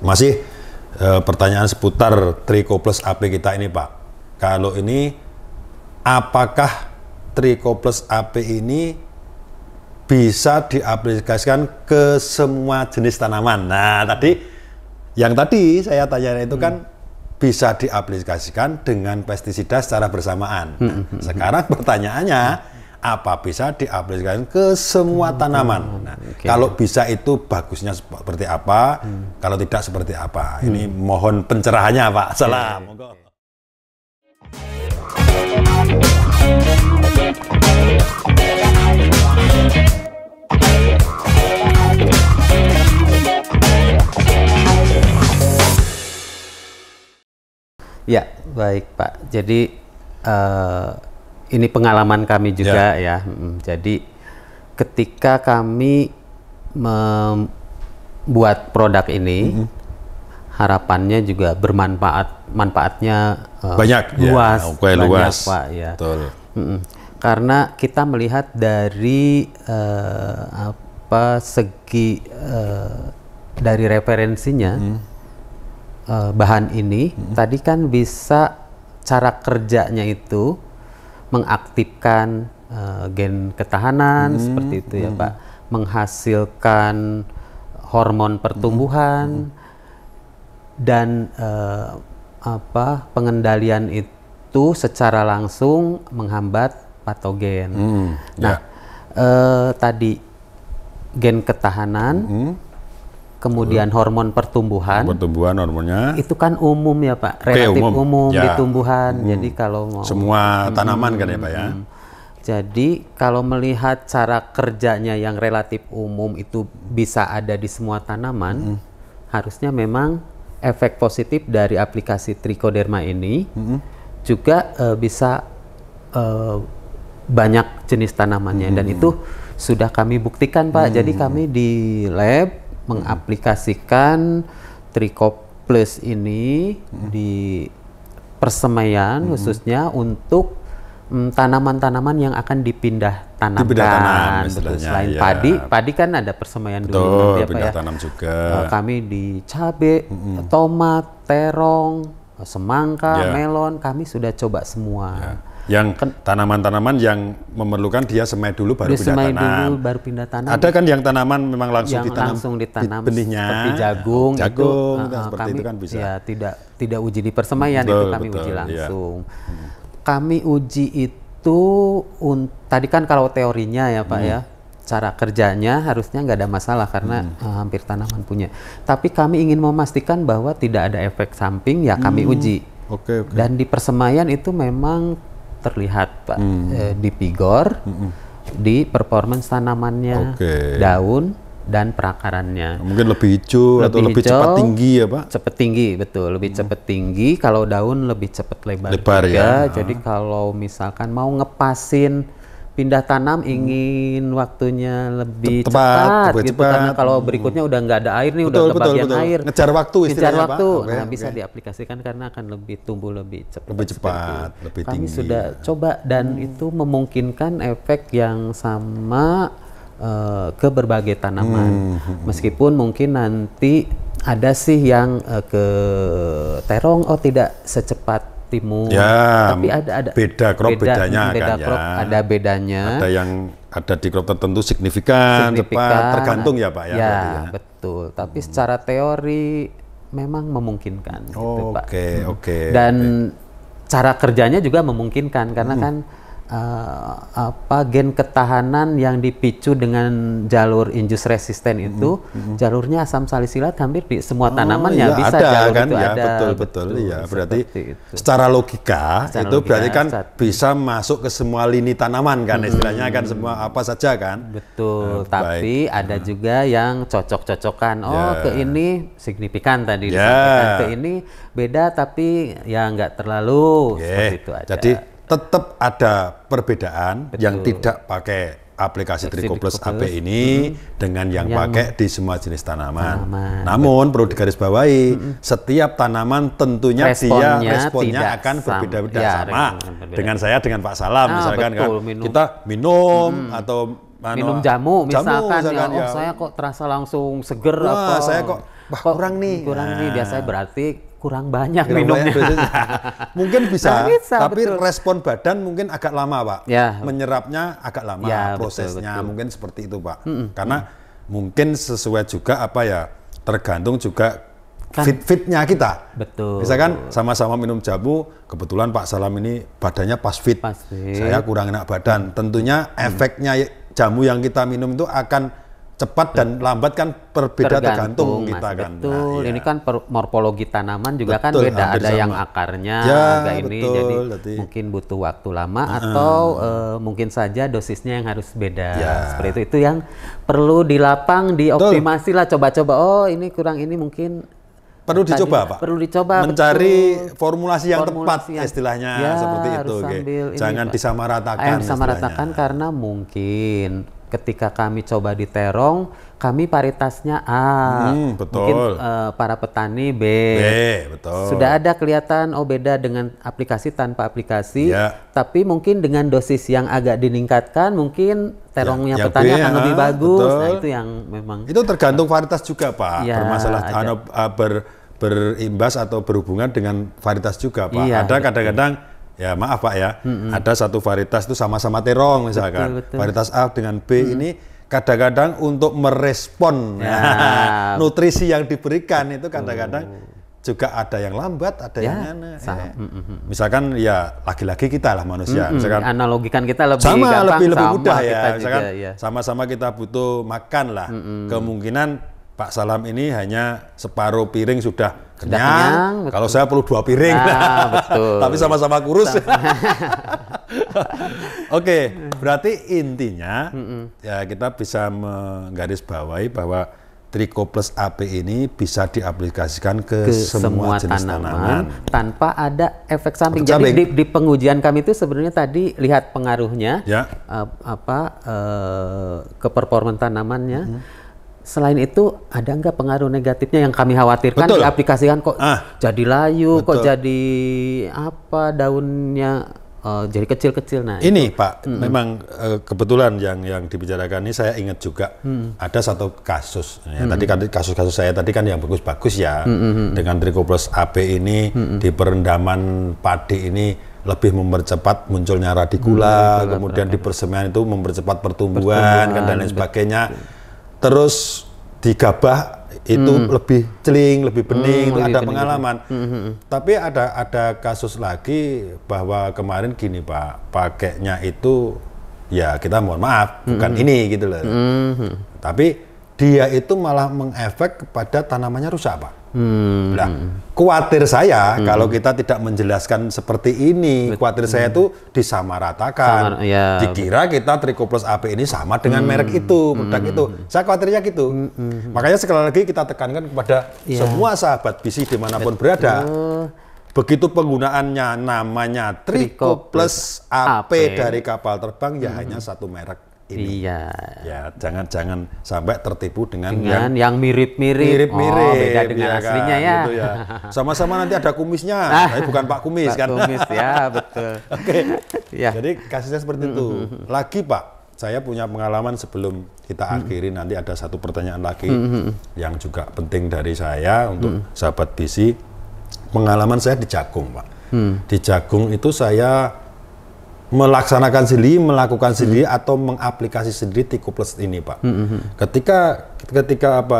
Masih pertanyaan seputar Trichoplus AP kita ini Pak. Kalau ini apakah Trichoplus AP ini bisa diaplikasikan ke semua jenis tanaman? Nah yang tadi saya tanya itu kan bisa diaplikasikan dengan pestisida secara bersamaan. Nah, sekarang pertanyaannya, apa bisa diaplikasikan ke semua tanaman? Nah, kalau bisa itu bagusnya seperti apa? Kalau tidak seperti apa? Ini mohon pencerahannya Pak. Salam. Ya, baik Pak. Jadi ini pengalaman kami juga ya. Jadi ketika kami membuat produk ini, harapannya juga manfaatnya banyak, luas, banyak luas, Pak ya. Betul. Karena kita melihat dari segi dari referensinya. Bahan ini tadi kan bisa cara kerjanya itu mengaktifkan gen ketahanan seperti itu ya Pak, menghasilkan hormon pertumbuhan dan pengendalian itu secara langsung menghambat patogen. Nah tadi gen ketahanan kemudian hormon pertumbuhan hormonnya itu kan umum ya Pak, relatif umum di tumbuhan. Jadi kalau mau semua tanaman kan ya Pak ya. Jadi kalau melihat cara kerjanya yang relatif umum itu bisa ada di semua tanaman, harusnya memang efek positif dari aplikasi Trichoderma ini juga bisa banyak jenis tanamannya, dan itu sudah kami buktikan Pak. Jadi kami di lab mengaplikasikan Trichoplus ini di persemaian khususnya untuk tanaman-tanaman yang akan dipindah tanamkan. Selain padi kan ada persemaian dulu ya, pindah Pak, tanam juga. Kami di cabai, tomat, terong, semangka, melon, kami sudah coba semua. Yang tanaman-tanaman yang memerlukan dia semai dulu baru pindah tanam. Ada kan yang tanaman memang langsung ditanam benihnya, seperti jagung seperti kami, itu kan bisa. Ya, tidak uji di persemaian, itu kami uji langsung. Kami uji itu tadi kan kalau teorinya ya Pak ya, cara kerjanya harusnya nggak ada masalah karena hampir tanaman punya. Tapi kami ingin memastikan bahwa tidak ada efek samping, ya kami uji. Dan di persemaian itu memang terlihat Pak, di vigor, di performance tanamannya, daun dan perakarannya. Mungkin lebih hijau atau lebih cepat tinggi ya Pak? Cepat tinggi, betul. Lebih cepat tinggi. Kalau daun lebih cepat lebar juga. Ya. Jadi kalau misalkan mau ngepasin pindah tanam, ingin waktunya lebih cepat gitu, karena kalau berikutnya udah nggak ada air nih, udah kebagian air. Ngejar waktu istilahnya Pak. Nah, bisa diaplikasikan karena akan lebih tumbuh lebih cepat. Lebih cepat, lebih tinggi. Kami sudah coba dan itu memungkinkan efek yang sama ke berbagai tanaman. Meskipun mungkin nanti ada sih yang ke terong, tidak secepat timun, tapi ada beda bedanya kan crop, ya. Ada bedanya. Ada yang ada di crop tertentu signifikan, cepat, tergantung ya Pak ya. Ya, betul. Tapi secara teori memang memungkinkan. Dan cara kerjanya juga memungkinkan karena kan gen ketahanan yang dipicu dengan jalur induce resisten itu, jalurnya asam salisilat hampir di semua tanaman bisa ada kan ya, betul ya. Berarti secara logika itu berarti kan bisa masuk ke semua lini tanaman kan, istilahnya kan semua apa saja kan. Betul. Tapi ada juga yang cocok-cocokan. Ke ini signifikan tadi disampaikan, ke ini beda tapi ya nggak terlalu seperti itu aja. Jadi tetap ada perbedaan yang tidak pakai aplikasi Trichoplus AP ini dengan yang pakai di semua jenis tanaman. Namun perlu digarisbawahi, setiap tanaman tentunya responnya akan berbeda-beda sama. Dengan saya dengan Pak Salam misalkan kan kita minum atau minum jamu misalkan, saya kok terasa langsung seger, saya kok wah kurang nih. Biasanya berarti kurang banyak Kurang minumnya. Mungkin bisa, tapi betul. respon badan mungkin agak lama, Pak. Ya. Menyerapnya agak lama, Ya, prosesnya betul. mungkin seperti itu, Pak. Karena mungkin sesuai juga tergantung juga fit-fitnya kita. Betul. Misalkan sama-sama minum jamu, kebetulan Pak Salam ini badannya pas fit. Saya kurang enak badan. Tentunya efeknya jamu yang kita minum itu akan cepat dan lambat kan tergantung kita kan. Betul. Nah, iya. Ini kan morfologi tanaman juga kan Betul, beda. hampir Ada sama. yang akarnya Ya, agak ini, betul, jadi mungkin butuh waktu lama atau mungkin saja dosisnya yang harus beda. Ya. Seperti itu yang perlu dilapang, dioptimasi lah. Coba-coba. Oh ini kurang, ini mungkin perlu dicoba, Pak. Perlu dicoba. Mencari betul. formulasi yang tepat, yang- istilahnya ya, seperti itu. harus sambil ini, Jangan Pak. disamaratakan. Disamaratakan istilahnya. karena mungkin ketika kami coba di terong, kami paritasnya A. Betul. Mungkin para petani B. Betul. Sudah ada kelihatan beda dengan aplikasi tanpa aplikasi. Ya. Tapi mungkin dengan dosis yang agak ditingkatkan, mungkin terongnya Yang petani B, akan lebih bagus. betul. Nah itu yang memang. Itu tergantung varietas juga, Pak. Ya, Bermasalah ada. berimbas atau berhubungan dengan varietas juga, Pak. Iya, Ada kadang-kadang ya maaf Pak ya, ada satu varietas itu sama-sama terong misalkan. Betul. Varietas A dengan B ini kadang-kadang untuk merespon nutrisi yang diberikan itu kadang-kadang juga ada yang lambat, ada yang aneh. Misalkan ya lagi-lagi kita lah manusia. Misalkan analogikan kita lebih sama gampang, lebih sama mudah ya. kita Misalkan juga, ya. sama-sama kita butuh makan lah. Kemungkinan Pak Salam ini hanya separuh piring sudah kenyang. Kalau saya perlu 2 piring. Betul. Tapi sama-sama kurus. Oke, berarti intinya ya kita bisa menggarisbawahi bahwa Trichoplus AP ini bisa diaplikasikan ke semua jenis tanaman tanpa ada efek samping. Efek Jadi samping. di pengujian kami itu sebenarnya tadi lihat pengaruhnya ya. ke performa tanamannya. Selain itu ada nggak pengaruh negatifnya yang kami khawatirkan Betul. diaplikasikan kok jadi layu, Betul. kok jadi daunnya jadi kecil-kecil. Nah ini Pak, memang kebetulan yang dibicarakan ini saya ingat juga ada satu kasus. Ya, tadi kan kasus-kasus saya tadi kan yang bagus-bagus ya. Dengan Trichoplus AP ini di perendaman padi ini lebih mempercepat munculnya radikula, kemudian di persemian itu mempercepat pertumbuhan kan dan lain sebagainya. Terus di gabah itu lebih celing, lebih bening, itu ada pengalaman. Tapi ada kasus lagi bahwa kemarin gini Pak, pakainya itu ya kita mohon maaf bukan ini gitu loh. Tapi dia itu malah mengefek kepada tanamannya rusak Pak. Nah, khawatir saya kalau kita tidak menjelaskan seperti ini, khawatir saya itu disamaratakan. Dikira kita Trichoplus AP ini sama dengan merek itu, produk itu. Saya khawatirnya gitu. Makanya sekali lagi kita tekankan kepada semua sahabat BC dimanapun berada. Begitu penggunaannya namanya Trichoplus AP dari kapal terbang ya hanya satu merek. Ini. Ya, jangan sampai tertipu dengan yang mirip-mirip. Beda dengan aslinya ya. Gitu ya. Sama-sama nanti ada kumisnya, tapi bukan Pak Kumis kan. Kumis ya, betul. Oke. Jadi kasusnya seperti itu. Lagi Pak, saya punya pengalaman sebelum kita akhiri nanti ada satu pertanyaan lagi yang juga penting dari saya untuk sahabat BC. Pengalaman saya di jagung, Pak. Di jagung itu saya melaksanakan sendiri, melakukan sendiri atau mengaplikasi sendiri Trichoplus ini, Pak. Ketika kita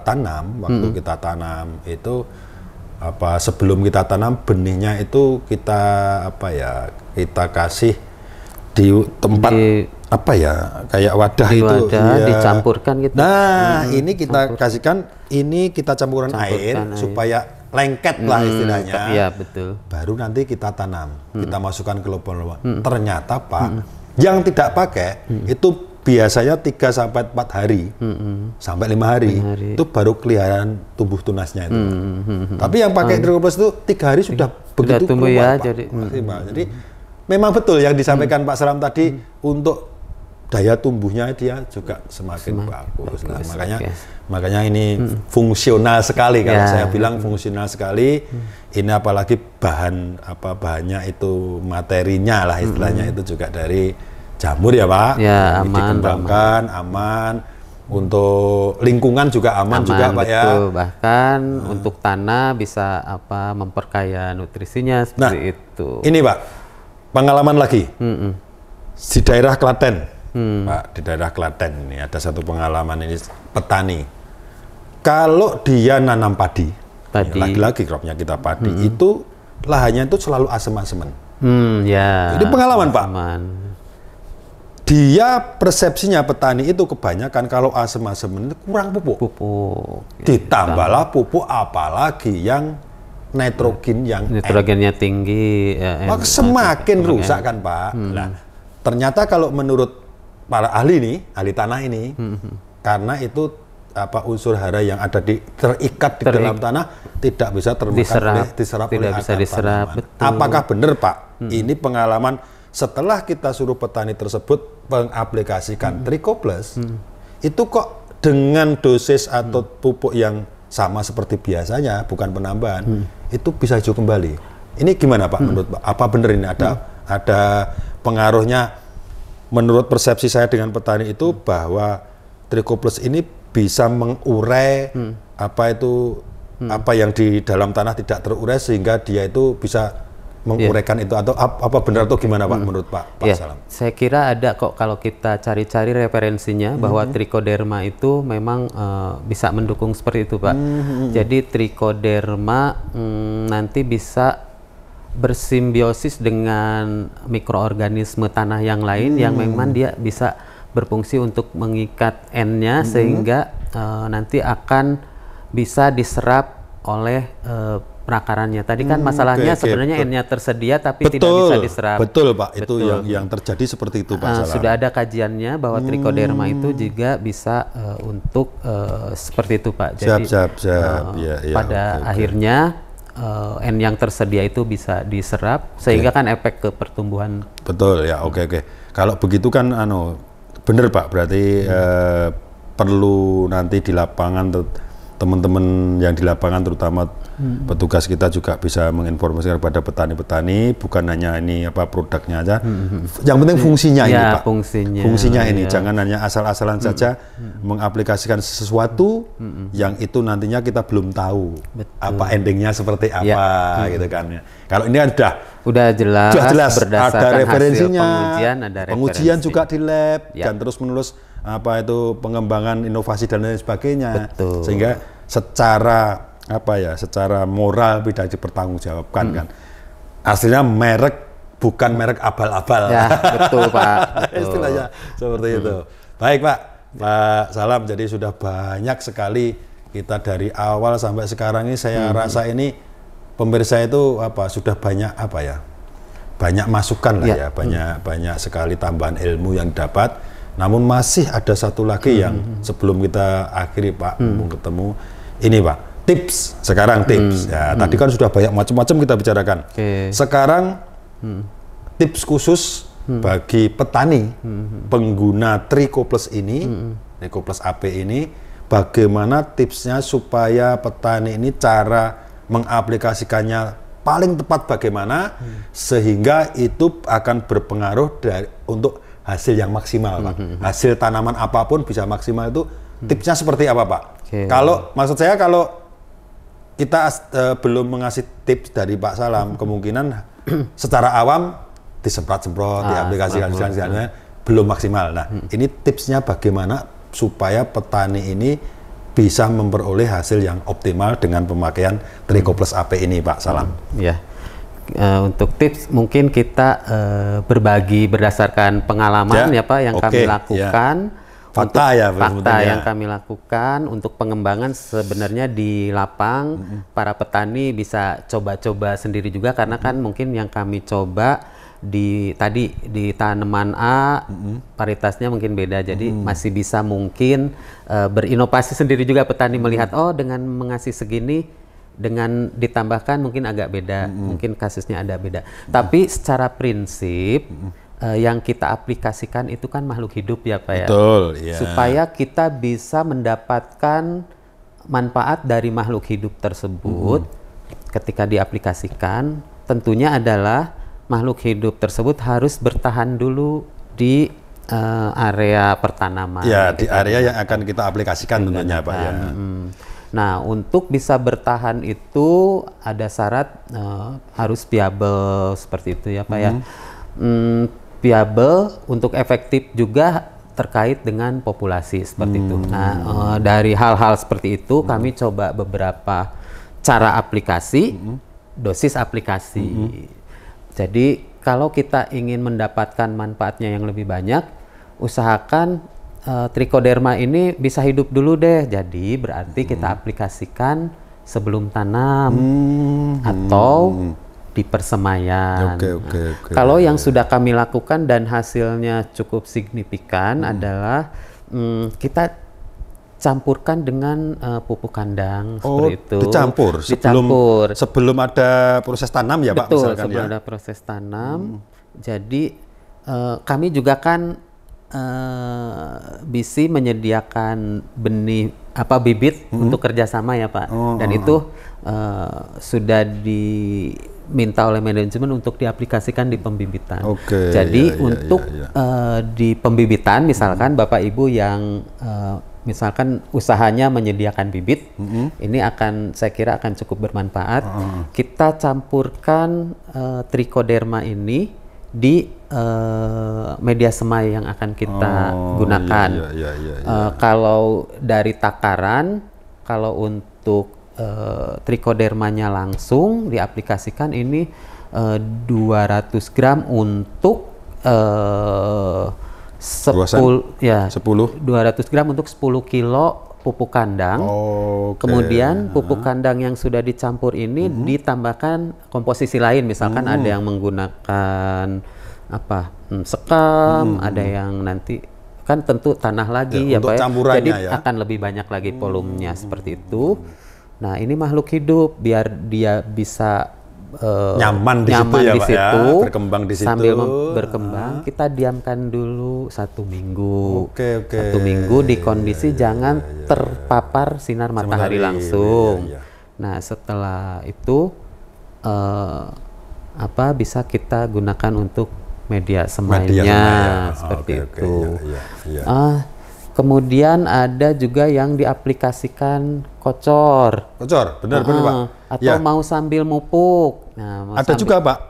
tanam, waktu kita tanam itu sebelum kita tanam benihnya itu kita kita kasih di tempat kayak wadah itu dicampurkan gitu. Nah, ini kita kasihkan, ini kita campurkan air supaya lengket lah istilahnya. Iya, betul. Baru nanti kita tanam, kita masukkan ke lubang-lubang. Ternyata Pak, yang tidak pakai itu biasanya 3 sampai 4 hari, sampai 5 hari, itu baru kelihatan tumbuh tunasnya itu. Tapi yang pakai Trichoplus itu 3 hari sudah begitu tumbuh keluar, ya, Pak. jadi Memang betul yang disampaikan Pak Salam tadi untuk daya tumbuhnya dia juga semakin bagus. Nah, makanya ini fungsional sekali kalau saya bilang fungsional sekali. Ini apalagi bahannya itu materinya lah istilahnya itu juga dari jamur ya Pak. Ya, aman, dikembangkan aman. Untuk lingkungan juga aman juga Pak ya. Betul. Bahkan untuk tanah bisa memperkaya nutrisinya seperti itu. Ini Pak, pengalaman lagi di daerah Klaten, Pak, di daerah Klaten ini ada satu pengalaman ini petani. Kalau dia nanam padi. Lagi-lagi cropnya kita padi, itu lahannya itu selalu asem-aseman. Ya. Ini pengalaman Pak. Dia persepsinya petani itu kebanyakan kalau asem-aseman itu kurang pupuk. Ditambahlah pupuk apalagi yang nitrogennya tinggi. Maka semakin rusak kan Pak. Nah, ternyata kalau menurut para ahli nih, ahli tanah ini, karena itu unsur hara yang ada terikat di dalam tanah tidak bisa diserap oleh akar tanaman. Apakah benar Pak? Ini pengalaman setelah kita suruh petani tersebut mengaplikasikan Trichoplus, itu kok dengan dosis atau pupuk yang sama seperti biasanya, bukan penambahan, itu bisa hijau kembali. Ini gimana Pak menurut Pak? Apa benar ini ada pengaruhnya? Menurut persepsi saya dengan petani itu bahwa Trichoplus ini bisa mengurai apa yang di dalam tanah tidak terurai sehingga dia itu bisa menguraikan itu, atau apa benar atau gimana Pak menurut Pak Salam? Saya kira ada kok kalau kita cari-cari referensinya bahwa Trichoderma itu memang bisa mendukung seperti itu Pak. Jadi Trichoderma nanti bisa bersimbiosis dengan mikroorganisme tanah yang lain yang memang dia bisa berfungsi untuk mengikat N-nya sehingga nanti akan bisa diserap oleh perakarannya. Tadi kan masalahnya sebenarnya N-nya tersedia tapi tidak bisa diserap. Betul Pak, itu yang terjadi seperti itu Pak. Sudah ada kajiannya bahwa Trichoderma itu juga bisa untuk seperti itu Pak. Jadi pada akhirnya N yang tersedia itu bisa diserap sehingga kan efek ke pertumbuhan. Betul ya, oke. Kalau begitu kan bener Pak, berarti perlu nanti di lapangan teman-teman yang di lapangan terutama petugas kita juga bisa menginformasikan kepada petani-petani, bukan hanya ini produknya aja, yang penting fungsinya ini Pak. Fungsinya ini jangan hanya asal-asalan saja mengaplikasikan sesuatu yang itu nantinya kita belum tahu apa endingnya seperti apa gitu kan. Kalau ini kan udah jelas ada referensinya, pengujian juga di lab dan terus-menerus pengembangan inovasi dan lain sebagainya. Sehingga secara moral tidak dipertanggungjawabkan kan. Hasilnya bukan merek abal-abal. Ya, betul Pak. Istilahnya seperti itu. Baik Pak Salam, jadi sudah banyak sekali kita dari awal sampai sekarang ini saya rasa ini pemirsa itu sudah banyak banyak masukan lah ya, banyak sekali tambahan ilmu yang dapat. Namun masih ada satu lagi yang sebelum kita akhiri Pak, ketemu ini Pak, tips sekarang tips ya. Tadi kan sudah banyak macam-macam kita bicarakan. Sekarang tips khusus bagi petani pengguna Trichoplus ini, Trichoplus AP ini, bagaimana tipsnya supaya petani ini cara mengaplikasikannya paling tepat bagaimana sehingga itu akan berpengaruh untuk hasil yang maksimal Pak. Hasil tanaman apapun bisa maksimal itu tipsnya seperti apa Pak? Kalau maksud saya kalau kita belum mengasih tips dari Pak Salam, kemungkinan secara awam disemprot-semprot, diaplikasikan belum maksimal. Nah, ini tipsnya bagaimana supaya petani ini bisa memperoleh hasil yang optimal dengan pemakaian Trichoplus AP ini Pak Salam. Untuk tips mungkin kita berbagi berdasarkan pengalaman ya Pak yang kami lakukan. Fakta yang kami lakukan untuk pengembangan sebenarnya di lapang para petani bisa coba-coba sendiri juga karena kan mungkin yang kami coba di tanaman A paritasnya mungkin beda, jadi masih bisa mungkin berinovasi sendiri juga petani melihat dengan mengasih segini dengan ditambahkan mungkin agak beda, mungkin kasusnya ada beda. Tapi secara prinsip yang kita aplikasikan itu kan makhluk hidup ya Pak ya. Betul, ya. Supaya kita bisa mendapatkan manfaat dari makhluk hidup tersebut ketika diaplikasikan, tentunya adalah makhluk hidup tersebut harus bertahan dulu di area pertanaman. Ya, di area yang akan kita aplikasikan tentunya Pak ya. Nah, untuk bisa bertahan itu ada syarat harus viable seperti itu ya Pak ya. Viable untuk efektif juga terkait dengan populasi seperti itu. Nah, dari hal-hal seperti itu kami coba beberapa cara aplikasi, dosis aplikasi. Jadi kalau kita ingin mendapatkan manfaatnya yang lebih banyak, usahakan trichoderma ini bisa hidup dulu deh. Jadi berarti kita aplikasikan sebelum tanam atau di persemaian. Kalau yang sudah kami lakukan dan hasilnya cukup signifikan adalah kita campurkan dengan pupuk kandang seperti itu. Dicampur sebelum ada proses tanam ya Pak? Betul, sebelum ada proses tanam. Jadi kami juga kan BISI menyediakan benih bibit untuk kerjasama ya Pak. Dan itu sudah diminta oleh manajemen untuk diaplikasikan di pembibitan. Jadi untuk di pembibitan misalkan Bapak Ibu yang misalkan usahanya menyediakan bibit, ini saya kira akan cukup bermanfaat. Kita campurkan trichoderma ini di media semai yang akan kita gunakan. Kalau dari takaran, kalau untuk trichodermanya langsung diaplikasikan ini 200 gram untuk 200 gram untuk 10 kilo pupuk kandang. Kemudian pupuk kandang yang sudah dicampur ini ditambahkan komposisi lain, misalkan ada yang menggunakan sekam, ada yang nanti kan tentu tanah lagi ya Pak ya. Jadi akan lebih banyak lagi volumenya seperti itu. Nah, ini makhluk hidup biar dia bisa nyaman di situ ya Pak ya, berkembang di situ. Sambil berkembang, kita diamkan dulu 1 minggu. 1 minggu di kondisi jangan terpapar sinar matahari langsung. Nah, setelah itu bisa kita gunakan untuk media semainya seperti itu. Kemudian ada juga yang diaplikasikan kocor. Benar Pak. Atau mau sambil mupuk. Nah, ada juga Pak.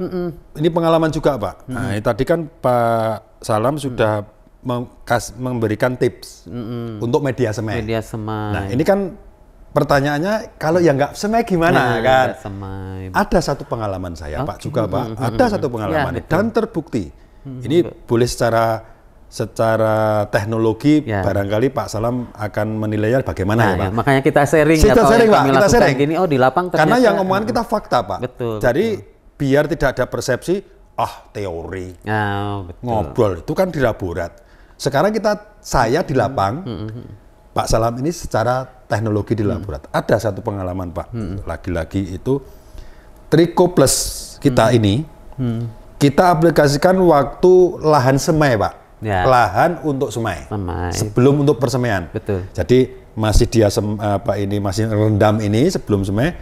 Ini pengalaman juga Pak. Nah, tadi kan Pak Salam sudah memberikan tips untuk media semai. Nah, ini kan pertanyaannya kalau yang nggak semai gimana kan? Ada satu pengalaman saya Pak juga Pak. Ada satu pengalaman dan terbukti. Ini boleh secara teknologi barangkali Pak Salam akan menilainya bagaimana ya Pak. Makanya kita sharing Pak, kita sharing. Gini, di lapang ternyata. Karena yang omongan kita fakta Pak. Jadi biar tidak ada persepsi teori. Ngobrol itu kan di laborat. Sekarang saya di lapang. Pak Salam ini secara teknologi di laborat. Ada satu pengalaman Pak. Lagi-lagi itu Tricho Plus kita ini kita aplikasikan waktu lahan semai Pak. Lahan untuk semai. Sebelum untuk persemaian. Jadi masih masih rendam ini sebelum semai,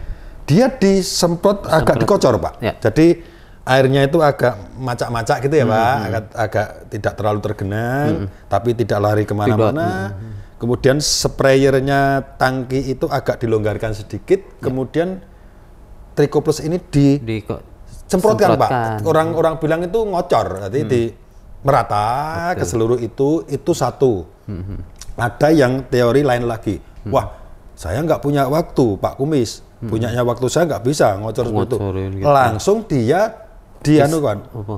dia disemprot agak dikocor Pak. Jadi airnya itu agak macak-macak gitu ya Pak, agak tidak terlalu tergenang, tapi tidak lari kemana-mana. Kemudian sprayernya tangki itu agak dilonggarkan sedikit, kemudian Tricho Plus ini disemprotkan Pak. Orang bilang itu ngocor, jadi merata ke seluruh itu satu. Ada yang teori lain lagi. Wah, saya nggak punya waktu Pak Kumis. Punyanya waktu saya nggak bisa ngocor seperti itu. Gitu. Langsung dia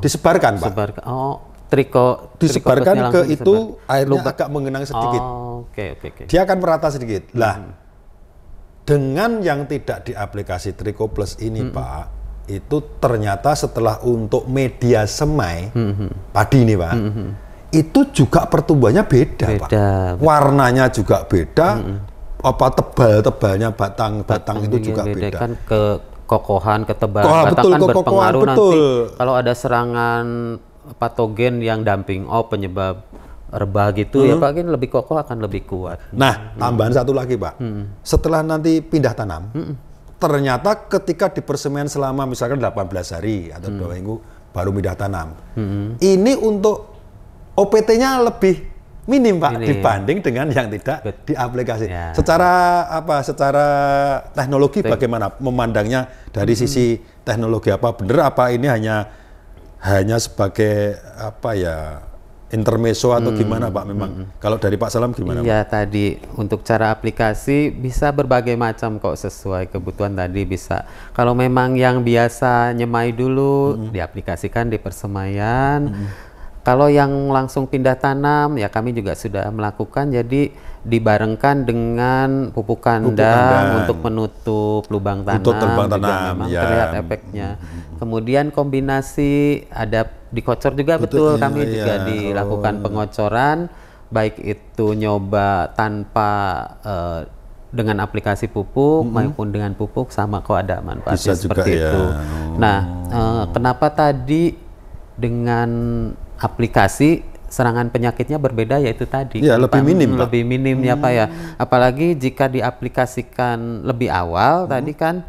disebarkan Pak. Disebarkan ke itu airnya agak mengenang sedikit. Dia akan merata sedikit. Lah, dengan yang tidak diaplikasi Tricho Plus ini Pak, itu ternyata setelah untuk media semai padi ini Pak, itu juga pertumbuhannya beda Pak. Warnanya juga beda, tebal-tebalnya batang itu juga beda. Kan kekokohan, ketebalan batang kan berpengaruh nanti. Kalau ada serangan patogen yang dumping penyebab rebah gitu ya Pak, kan lebih kokoh akan lebih kuat. Nah, tambahan satu lagi Pak. Setelah nanti pindah tanam, ternyata ketika di persemaian selama misalkan 18 hari atau 2 minggu baru pindah tanam. Ini untuk OPT-nya lebih minim Pak dibanding dengan yang tidak diaplikasi. Ya. Secara teknologi bagaimana memandangnya dari sisi teknologi, apa benar apa ini hanya sebagai intermezzo atau gimana Pak memang? Kalau dari Pak Salam gimana? Iya, tadi untuk cara aplikasi bisa berbagai macam kok, sesuai kebutuhan tadi bisa. Kalau memang yang biasa nyemai dulu diaplikasikan di persemaian. Kalau yang langsung pindah tanam ya kami juga sudah melakukan, jadi dibarengkan dengan pupuk kandang untuk menutup lubang tanam, juga memang terlihat efeknya. Kemudian kombinasi ada dikocor juga, betul kami juga dilakukan pengocoran, baik itu nyoba tanpa dengan aplikasi pupuk maupun dengan pupuk, sama kok ada manfaatnya seperti itu. Nah, kenapa tadi dengan aplikasi serangan penyakitnya berbeda, yaitu tadi lebih minim Pak. Lebih minim ya Pak ya, apalagi jika diaplikasikan lebih awal tadi kan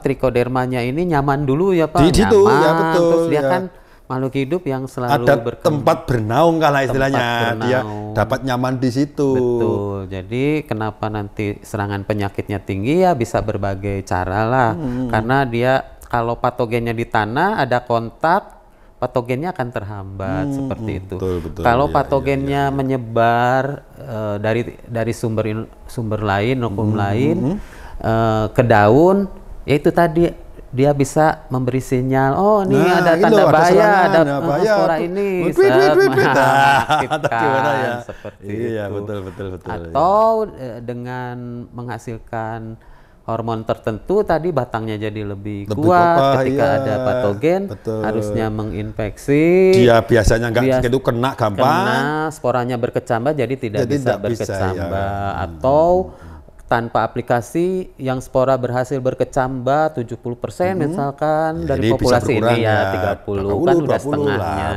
trichodermanya ini nyaman dulu ya Pak, di situ ya betul, terus dia kan makhluk hidup yang selalu ada tempat bernaung kalau istilahnya, dia dapat nyaman di situ. Betul, jadi kenapa nanti serangan penyakitnya tinggi ya bisa berbagai cara lah, karena dia kalau patogennya di tanah ada kontak, patogennya akan terhambat seperti itu. Betul, kalau patogennya menyebar dari sumber lain, hukum lain ke daun, yaitu tadi dia bisa memberi sinyal, oh ini ada tanda bahaya, ada spora ini, seperti itu. Betul. Atau dengan menghasilkan hormon tertentu tadi, batangnya jadi lebih kuat ketika ada patogen, harusnya menginfeksi. Dia biasanya nggak gitu kena gampang. Sporanya berkecambah jadi tidak bisa berkecambah. Atau tanpa aplikasi yang spora berhasil berkecambah 70% misalkan dari populasi ini ya 30 kan udah setengahnya.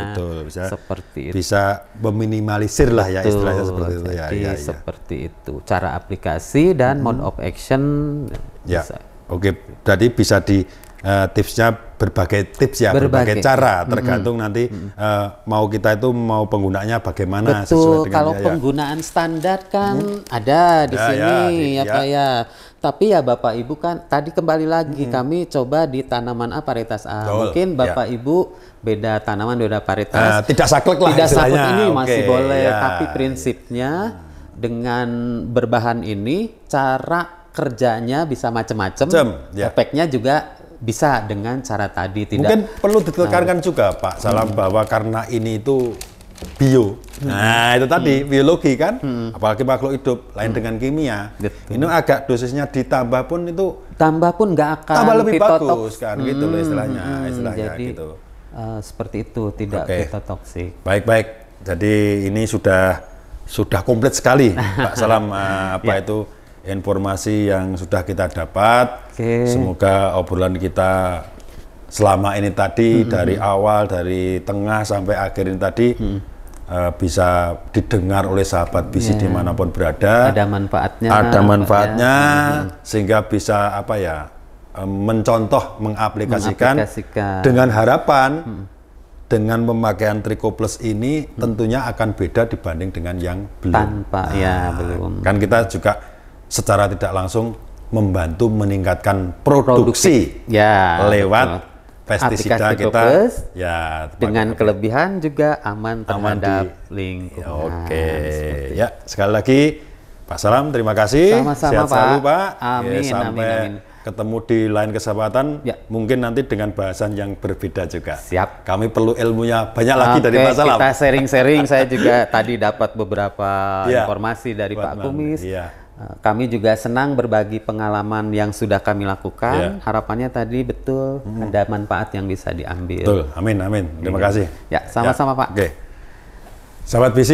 Bisa, seperti itu. Bisa meminimalisir lah ya istilahnya seperti itu ya. Seperti itu cara aplikasi dan mode of action. Bisa. Oke, jadi bisa di tipsnya berbagai tips ya, berbagai cara tergantung nanti mau kita itu mau penggunaannya bagaimana. Betul, kalau penggunaan standar kan ada di sini Pak ya. Tapi ya Bapak Ibu kan tadi kembali lagi kami coba di tanaman A varietas A. Mungkin Bapak Ibu beda tanaman, beda varietas. Tidak saklek lah. Tidak saklek ini masih boleh, tapi prinsipnya dengan berbahan ini cara kerjanya bisa macam-macam. Efeknya juga bisa dengan cara tadi. Mungkin perlu ditekankan juga Pak Salam bahwa karena ini itu bio, nah itu tadi biologi kan, apalagi makhluk hidup lain dengan kimia. Ini agak dosisnya ditambah pun nggak akan tambah lebih bagus kan, gitu loh istilahnya jadi, gitu. Seperti itu, tidak ketotoksik. Baik. Jadi ini sudah komplit sekali Pak Salam itu informasi yang sudah kita dapat. Semoga obrolan kita selama ini tadi dari awal, dari tengah sampai akhir ini tadi bisa didengar oleh sahabat BC dimanapun berada. Ada manfaatnya. Ada manfaatnya sehingga bisa mencontoh, mengaplikasikan dengan harapan dengan pemakaian Tricho Plus ini tentunya akan beda dibanding dengan yang belum. Tanpa belum. Kan kita juga secara tidak langsung membantu meningkatkan produksi lewat pestisida kita dengan kelebihan juga aman terhadap lingkungan. Sekali lagi Pak Salam, terima kasih. Sama-sama Sehat selalu Pak. Amin. Sampai ketemu di lain kesempatan, mungkin nanti dengan bahasan yang berbeda juga. Siap. Kami perlu ilmunya banyak lagi dari Pak Salam. Kita sharing-sharing. Saya juga tadi dapat beberapa informasi dari Pak Kumis. Kami juga senang berbagi pengalaman yang sudah kami lakukan. Harapannya tadi betul ada manfaat yang bisa diambil. Betul, amin. Terima kasih. Ya, sama-sama Pak. Oke. Sahabat BC,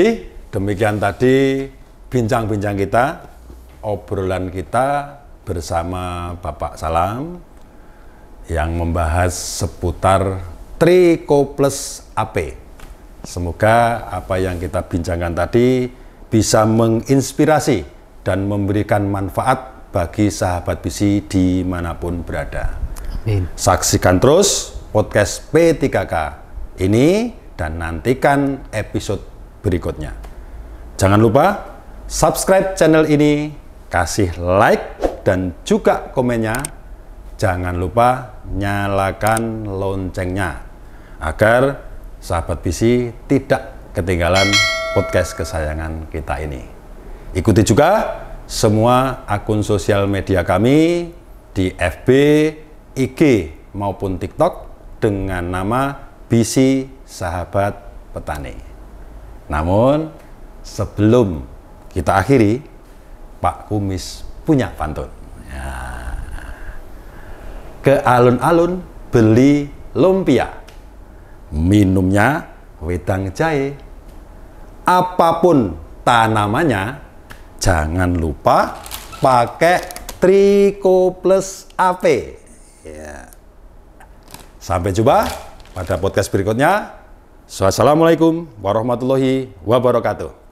demikian tadi bincang-bincang kita, obrolan kita bersama Bapak Salam yang membahas seputar Tricho Plus AP. Semoga apa yang kita bincangkan tadi bisa menginspirasi dan memberikan manfaat bagi sahabat BC dimanapun berada. Amin. Saksikan terus podcast P3K ini dan nantikan episode berikutnya. Jangan lupa subscribe channel ini, kasih like dan juga komennya. Jangan lupa nyalakan loncengnya agar sahabat BC tidak ketinggalan podcast kesayangan kita ini. Ikuti juga semua akun sosial media kami di FB, IG maupun TikTok dengan nama BC Sahabat Petani. Namun sebelum kita akhiri, Pak Kumis punya pantun. Ya. Ke alun-alun beli lumpia, minumnya wedang jahe. Apapun tanamannya, jangan lupa pakai Trico+ AP. Ya. Sampai jumpa pada podcast berikutnya. Wassalamualaikum warahmatullahi wabarakatuh.